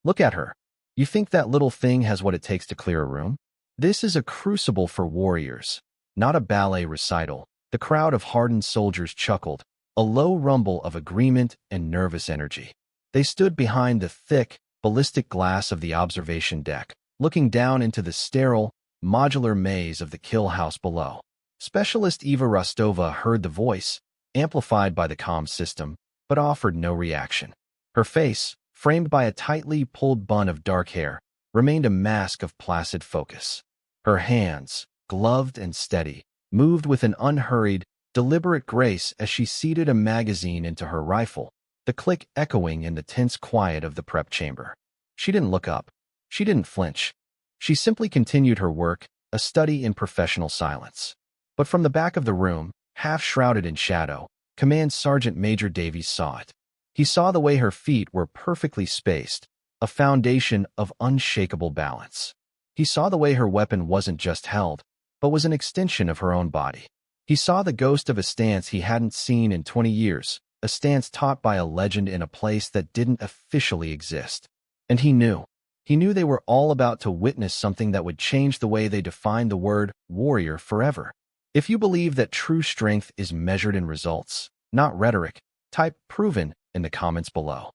Look at her. You think that little thing has what it takes to clear a room? This is a crucible for warriors, not a ballet recital. The crowd of hardened soldiers chuckled, a low rumble of agreement and nervous energy. They stood behind the thick, ballistic glass of the observation deck, looking down into the sterile, modular maze of the kill house below. Specialist Eva Rostova heard the voice, amplified by the comm system, but offered no reaction. Her face, framed by a tightly pulled bun of dark hair, remained a mask of placid focus. Her hands, gloved and steady, moved with an unhurried, deliberate grace as she seated a magazine into her rifle, the click echoing in the tense quiet of the prep chamber. She didn't look up. She didn't flinch. She simply continued her work, a study in professional silence. But from the back of the room, half shrouded in shadow, Command Sergeant Major Davies saw it. He saw the way her feet were perfectly spaced, a foundation of unshakable balance. He saw the way her weapon wasn't just held, but was an extension of her own body. He saw the ghost of a stance he hadn't seen in 20 years, a stance taught by a legend in a place that didn't officially exist. And he knew they were all about to witness something that would change the way they defined the word warrior forever. If you believe that true strength is measured in results, not rhetoric, type proven in the comments below.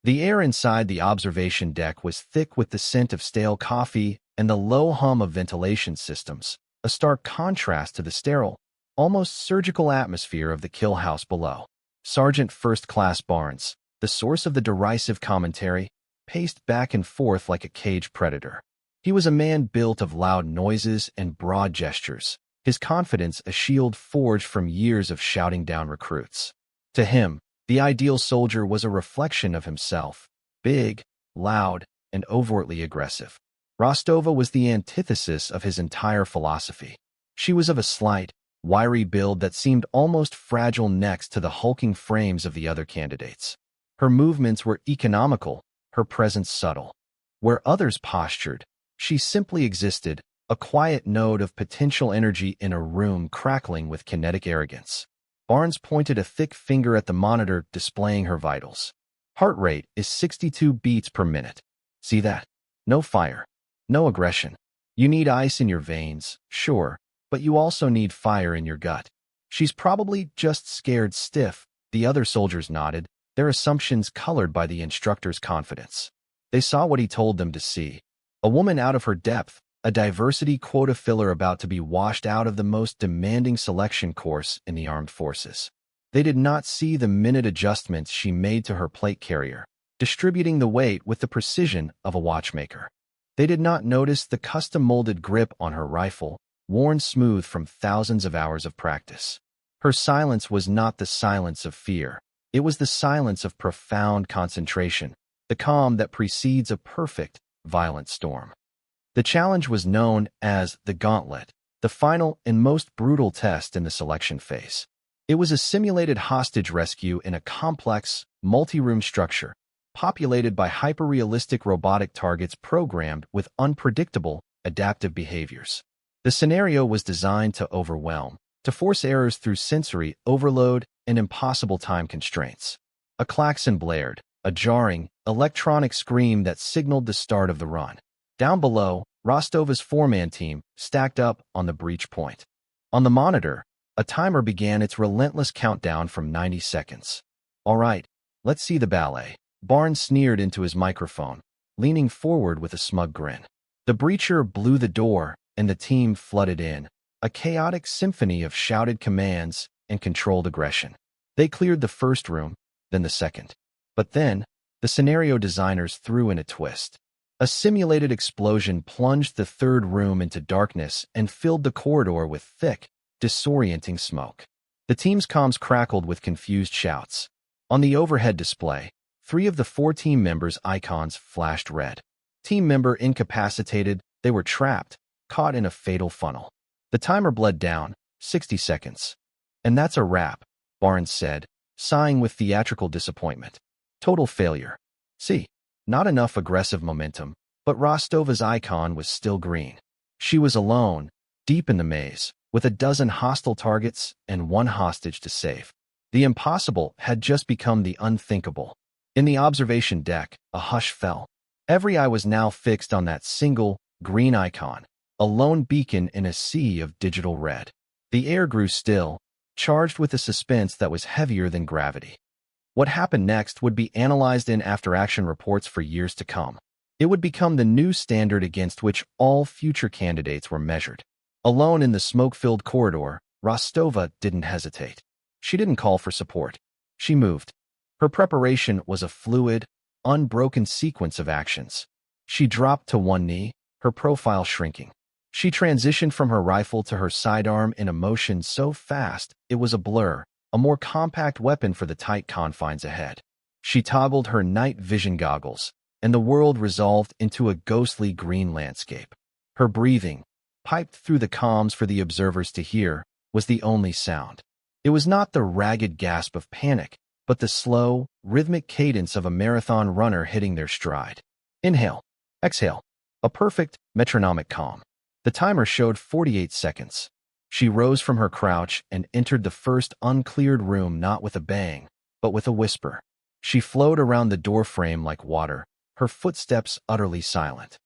The air inside the observation deck was thick with the scent of stale coffee and the low hum of ventilation systems, a stark contrast to the sterile, almost surgical atmosphere of the kill house below. Sergeant First Class Barnes, the source of the derisive commentary, paced back and forth like a caged predator. He was a man built of loud noises and broad gestures, his confidence a shield forged from years of shouting down recruits. To him, the ideal soldier was a reflection of himself, big, loud, and overtly aggressive. Rostova was the antithesis of his entire philosophy. She was of a slight, wiry build that seemed almost fragile next to the hulking frames of the other candidates. Her movements were economical, her presence subtle. Where others postured, she simply existed, a quiet node of potential energy in a room crackling with kinetic arrogance. Barnes pointed a thick finger at the monitor displaying her vitals. Heart rate is 62 beats per minute. See that? No fire. No aggression. You need ice in your veins, sure, but you also need fire in your gut. She's probably just scared stiff. The other soldiers nodded, their assumptions colored by the instructor's confidence. They saw what he told them to see. A woman out of her depth, a diversity quota filler about to be washed out of the most demanding selection course in the armed forces. They did not see the minute adjustments she made to her plate carrier, distributing the weight with the precision of a watchmaker. They did not notice the custom-molded grip on her rifle, worn smooth from thousands of hours of practice. Her silence was not the silence of fear. It was the silence of profound concentration, the calm that precedes a perfect, violent storm. The challenge was known as the Gauntlet, the final and most brutal test in the selection phase. It was a simulated hostage rescue in a complex, multi-room structure, populated by hyper-realistic robotic targets programmed with unpredictable, adaptive behaviors. The scenario was designed to overwhelm, to force errors through sensory overload and impossible time constraints. A klaxon blared, a jarring, electronic scream that signaled the start of the run. Down below, Rostova's four-man team stacked up on the breach point. On the monitor, a timer began its relentless countdown from 90 seconds. All right, let's see the ballet. Barnes sneered into his microphone, leaning forward with a smug grin. The breacher blew the door, and the team flooded in, a chaotic symphony of shouted commands and controlled aggression. They cleared the first room, then the second. But then, the scenario designers threw in a twist. A simulated explosion plunged the third room into darkness and filled the corridor with thick, disorienting smoke. The team's comms crackled with confused shouts. On the overhead display, 3 of the 4 team members' icons flashed red. Team member incapacitated, they were trapped, caught in a fatal funnel. The timer bled down, 60 seconds. And that's a wrap, Barnes said, sighing with theatrical disappointment. Total failure. See? Not enough aggressive momentum, but Rostova's icon was still green. She was alone, deep in the maze, with a dozen hostile targets and 1 hostage to save. The impossible had just become the unthinkable. In the observation deck, a hush fell. Every eye was now fixed on that single, green icon, a lone beacon in a sea of digital red. The air grew still, charged with a suspense that was heavier than gravity. What happened next would be analyzed in after-action reports for years to come. It would become the new standard against which all future candidates were measured. Alone in the smoke-filled corridor, Rostova didn't hesitate. She didn't call for support. She moved. Her preparation was a fluid, unbroken sequence of actions. She dropped to one knee, her profile shrinking. She transitioned from her rifle to her sidearm in a motion so fast it was a blur, a more compact weapon for the tight confines ahead. She toggled her night vision goggles, and the world resolved into a ghostly green landscape. Her breathing, piped through the comms for the observers to hear, was the only sound. It was not the ragged gasp of panic, but the slow, rhythmic cadence of a marathon runner hitting their stride. Inhale, exhale, a perfect, metronomic calm. The timer showed 48 seconds. She rose from her crouch and entered the first uncleared room not with a bang, but with a whisper. She flowed around the doorframe like water, her footsteps utterly silent.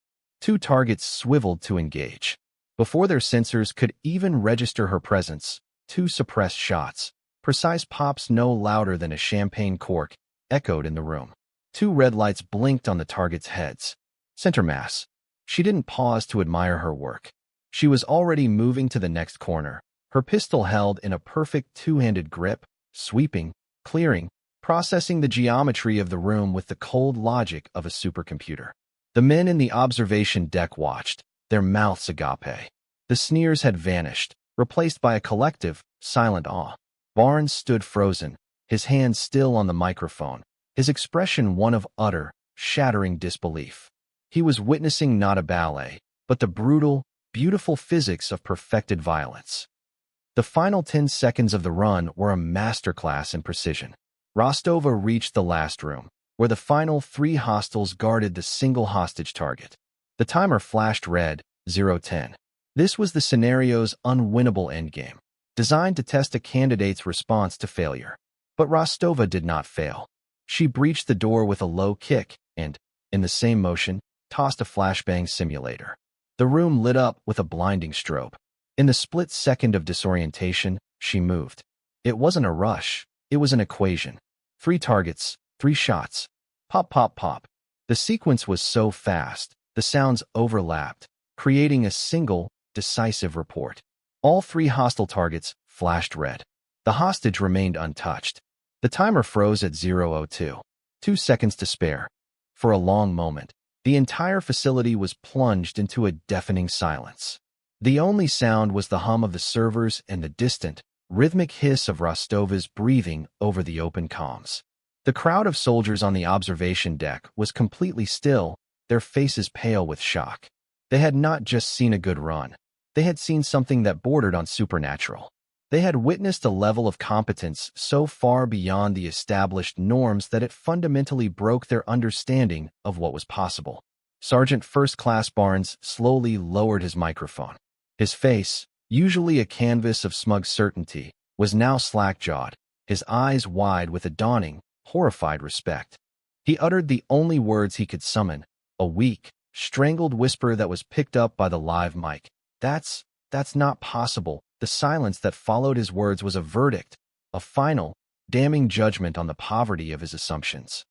2 targets swiveled to engage. Before their sensors could even register her presence, 2 suppressed shots, precise pops no louder than a champagne cork, echoed in the room. 2 red lights blinked on the targets' heads. Center mass. She didn't pause to admire her work. She was already moving to the next corner, her pistol held in a perfect 2-handed grip, sweeping, clearing, processing the geometry of the room with the cold logic of a supercomputer. The men in the observation deck watched, their mouths agape. The sneers had vanished, replaced by a collective, silent awe. Barnes stood frozen, his hands still on the microphone, his expression one of utter, shattering disbelief. He was witnessing not a ballet, but the brutal, beautiful physics of perfected violence. The final 10 seconds of the run were a masterclass in precision. Rostova reached the last room, where the final 3 hostiles guarded the single hostage target. The timer flashed red, 0:10. This was the scenario's unwinnable endgame, designed to test a candidate's response to failure. But Rostova did not fail. She breached the door with a low kick and, in the same motion, tossed a flashbang simulator. The room lit up with a blinding strobe. In the split second of disorientation, she moved. It wasn't a rush, it was an equation. 3 targets, 3 shots. Pop, pop, pop. The sequence was so fast, the sounds overlapped, creating a single, decisive report. All 3 hostile targets flashed red. The hostage remained untouched. The timer froze at 0:02. 2 seconds to spare. For a long moment, the entire facility was plunged into a deafening silence. The only sound was the hum of the servers and the distant, rhythmic hiss of Rostova's breathing over the open comms. The crowd of soldiers on the observation deck was completely still, their faces pale with shock. They had not just seen a good run. They had seen something that bordered on supernatural. They had witnessed a level of competence so far beyond the established norms that it fundamentally broke their understanding of what was possible. Sergeant First Class Barnes slowly lowered his microphone. His face, usually a canvas of smug certainty, was now slack-jawed, his eyes wide with a dawning, horrified respect. He uttered the only words he could summon, a weak, strangled whisper that was picked up by the live mic. That's not possible. The silence that followed his words was a verdict, a final, damning judgment on the poverty of his assumptions.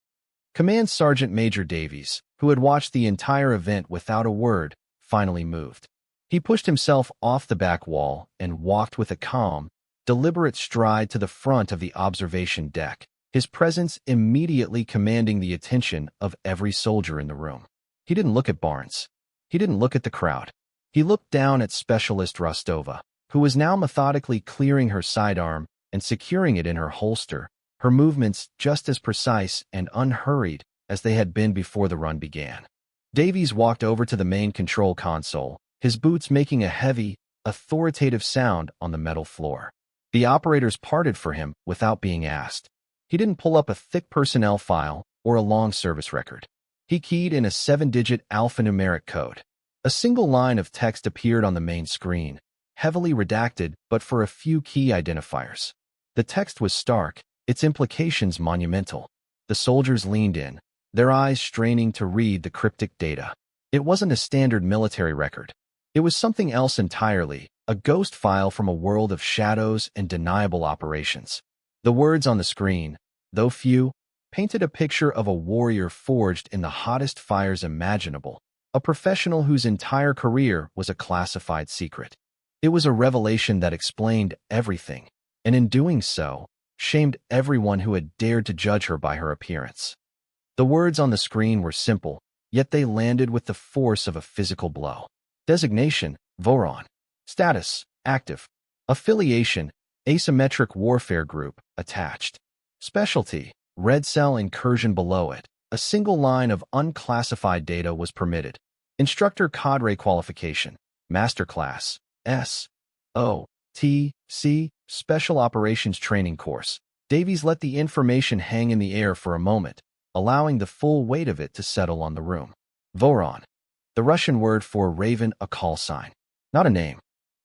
Command Sergeant Major Davies, who had watched the entire event without a word, finally moved. He pushed himself off the back wall and walked with a calm, deliberate stride to the front of the observation deck, his presence immediately commanding the attention of every soldier in the room. He didn't look at Barnes. He didn't look at the crowd. He looked down at Specialist Rostova, who was now methodically clearing her sidearm and securing it in her holster, her movements just as precise and unhurried as they had been before the run began. Davies walked over to the main control console, his boots making a heavy, authoritative sound on the metal floor. The operators parted for him without being asked. He didn't pull up a thick personnel file or a long service record. He keyed in a 7-digit alphanumeric code. A single line of text appeared on the main screen, heavily redacted but for a few key identifiers. The text was stark, its implications monumental. The soldiers leaned in, their eyes straining to read the cryptic data. It wasn't a standard military record. It was something else entirely, a ghost file from a world of shadows and deniable operations. The words on the screen, though few, painted a picture of a warrior forged in the hottest fires imaginable, a professional whose entire career was a classified secret. It was a revelation that explained everything, and in doing so, shamed everyone who had dared to judge her by her appearance. The words on the screen were simple, yet they landed with the force of a physical blow. Designation, Voron. Status, active. Affiliation, asymmetric warfare group, attached. Specialty, red cell incursion below it. A single line of unclassified data was permitted. Instructor cadre qualification, masterclass, S. O. T. C. Special Operations Training Course. Davies let the information hang in the air for a moment, allowing the full weight of it to settle on the room. Voron. The Russian word for raven, a call sign. Not a name.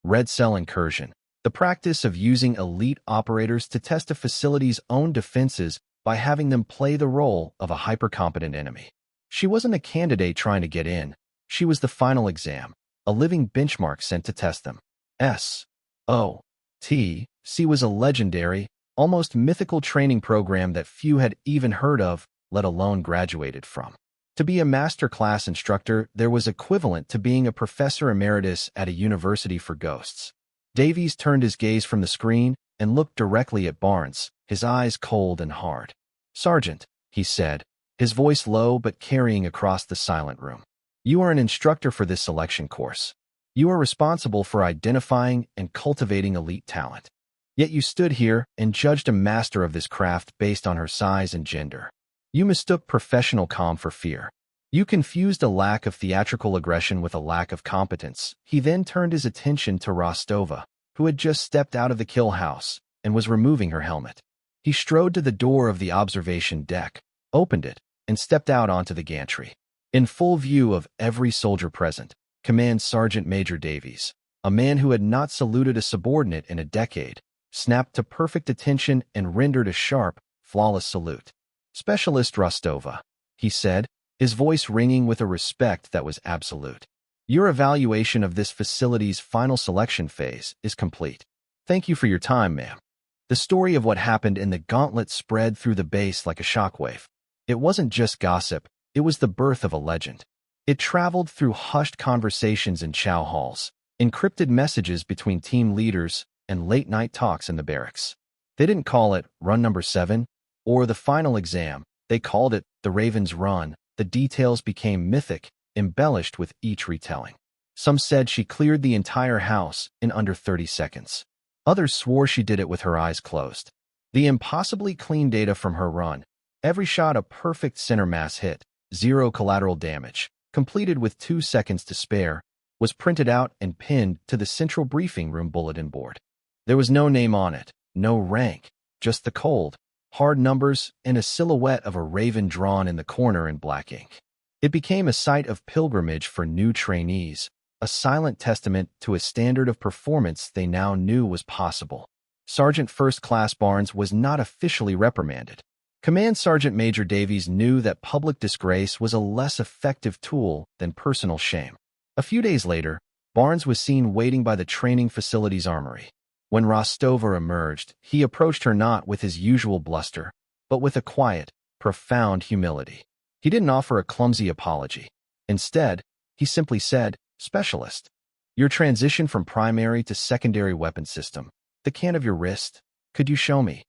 Red cell incursion. The practice of using elite operators to test a facility's own defenses by having them play the role of a hypercompetent enemy. She wasn't a candidate trying to get in. She was the final exam, a living benchmark sent to test them. S. O. T. C was a legendary, almost mythical training program that few had even heard of, let alone graduated from. To be a masterclass instructor, there was equivalent to being a professor emeritus at a university for ghosts. Davies turned his gaze from the screen and looked directly at Barnes, his eyes cold and hard. "Sergeant," he said, his voice low but carrying across the silent room. "You are an instructor for this selection course. You are responsible for identifying and cultivating elite talent. Yet you stood here and judged a master of this craft based on her size and gender. You mistook professional calm for fear. You confused a lack of theatrical aggression with a lack of competence." He then turned his attention to Rostova, who had just stepped out of the kill house and was removing her helmet. He strode to the door of the observation deck, opened it, and stepped out onto the gantry. In full view of every soldier present, Command Sergeant Major Davies, a man who had not saluted a subordinate in a decade, snapped to perfect attention and rendered a sharp, flawless salute. "Specialist Rostova," he said, his voice ringing with a respect that was absolute. "Your evaluation of this facility's final selection phase is complete. Thank you for your time, ma'am." The story of what happened in the gauntlet spread through the base like a shockwave. It wasn't just gossip, it was the birth of a legend. It traveled through hushed conversations in chow halls, encrypted messages between team leaders, and late-night talks in the barracks. They didn't call it Run Number 7 or the final exam. They called it the Raven's Run. The details became mythic, embellished with each retelling. Some said she cleared the entire house in under 30 seconds. Others swore she did it with her eyes closed. The impossibly clean data from her run, every shot a perfect center mass hit, zero collateral damage, completed with 2 seconds to spare, was printed out and pinned to the central briefing room bulletin board. There was no name on it, no rank, just the cold, hard numbers and a silhouette of a raven drawn in the corner in black ink. It became a site of pilgrimage for new trainees, a silent testament to a standard of performance they now knew was possible. Sergeant First Class Barnes was not officially reprimanded. Command Sergeant Major Davies knew that public disgrace was a less effective tool than personal shame. A few days later, Barnes was seen waiting by the training facility's armory. When Rostova emerged, he approached her not with his usual bluster, but with a quiet, profound humility. He didn't offer a clumsy apology. Instead, he simply said, "Specialist, your transition from primary to secondary weapon system, the can of your wrist, could you show me?"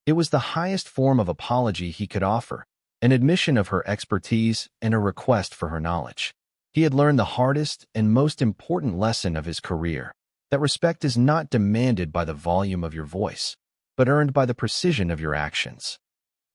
It was the highest form of apology he could offer, an admission of her expertise and a request for her knowledge. He had learned the hardest and most important lesson of his career, that respect is not demanded by the volume of your voice, but earned by the precision of your actions.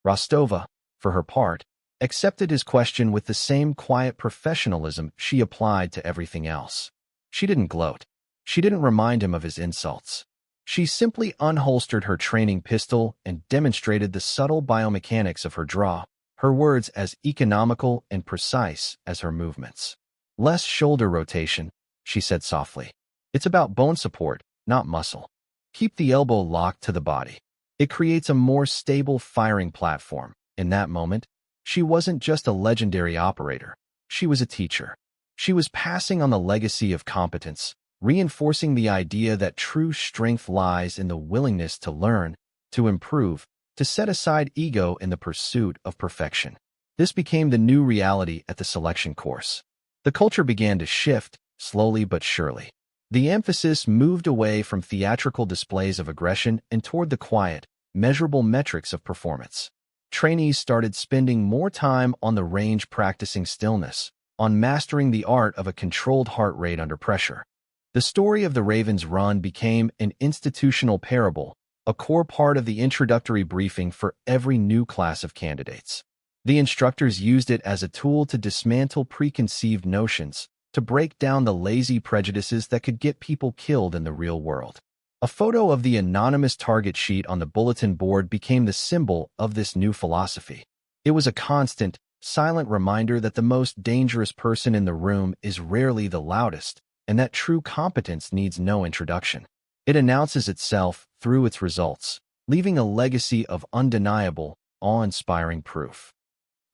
Rostova, for her part, accepted his question with the same quiet professionalism she applied to everything else. She didn't gloat. She didn't remind him of his insults. She simply unholstered her training pistol and demonstrated the subtle biomechanics of her draw, her words as economical and precise as her movements. "Less shoulder rotation," she said softly. "It's about bone support, not muscle. Keep the elbow locked to the body. It creates a more stable firing platform." In that moment, She wasn't just a legendary operator. She was a teacher. She was passing on the legacy of competence, reinforcing the idea that true strength lies in the willingness to learn, to improve, to set aside ego in the pursuit of perfection. This became the new reality at the selection course. The culture began to shift, slowly but surely. The emphasis moved away from theatrical displays of aggression and toward the quiet, measurable metrics of performance. Trainees started spending more time on the range practicing stillness, on mastering the art of a controlled heart rate under pressure. The story of the Raven's Run became an institutional parable, a core part of the introductory briefing for every new class of candidates. The instructors used it as a tool to dismantle preconceived notions, to break down the lazy prejudices that could get people killed in the real world. A photo of the anonymous target sheet on the bulletin board became the symbol of this new philosophy. It was a constant, silent reminder that the most dangerous person in the room is rarely the loudest, and that true competence needs no introduction. It announces itself through its results, leaving a legacy of undeniable, awe-inspiring proof.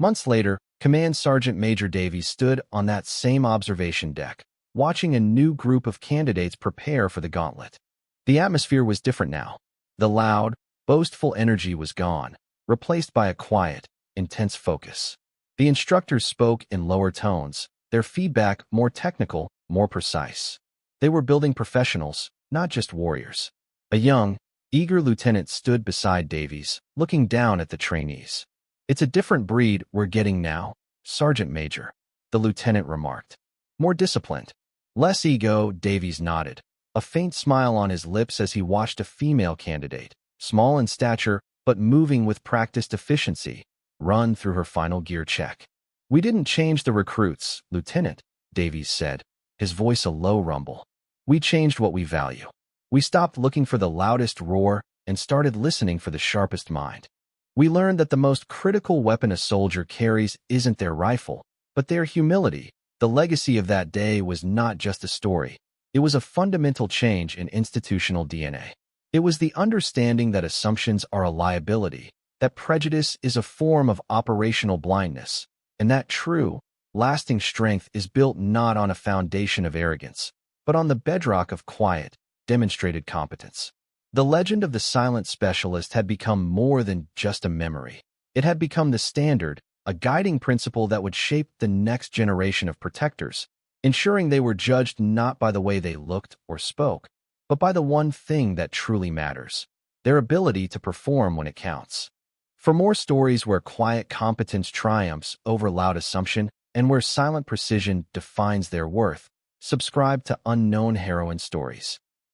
Months later, Command Sergeant Major Davies stood on that same observation deck, watching a new group of candidates prepare for the gauntlet. The atmosphere was different now. The loud, boastful energy was gone, replaced by a quiet, intense focus. The instructors spoke in lower tones, their feedback more technical, more precise. They were building professionals, not just warriors. A young, eager lieutenant stood beside Davies, looking down at the trainees. "It's a different breed we're getting now, Sergeant Major," the lieutenant remarked. "More disciplined. Less ego." Davies nodded, a faint smile on his lips as he watched a female candidate, small in stature but moving with practiced efficiency, run through her final gear check. "We didn't change the recruits, Lieutenant," Davies said, his voice a low rumble. "We changed what we value. We stopped looking for the loudest roar and started listening for the sharpest mind. We learned that the most critical weapon a soldier carries isn't their rifle, but their humility." The legacy of that day was not just a story. It was a fundamental change in institutional DNA. It was the understanding that assumptions are a liability, that prejudice is a form of operational blindness, and that true, lasting strength is built not on a foundation of arrogance, but on the bedrock of quiet, demonstrated competence. The legend of the silent specialist had become more than just a memory. It had become the standard, a guiding principle that would shape the next generation of protectors, ensuring they were judged not by the way they looked or spoke, but by the one thing that truly matters: their ability to perform when it counts. For more stories where quiet competence triumphs over loud assumption and where silent precision defines their worth, subscribe to Unknown Heroine Stories.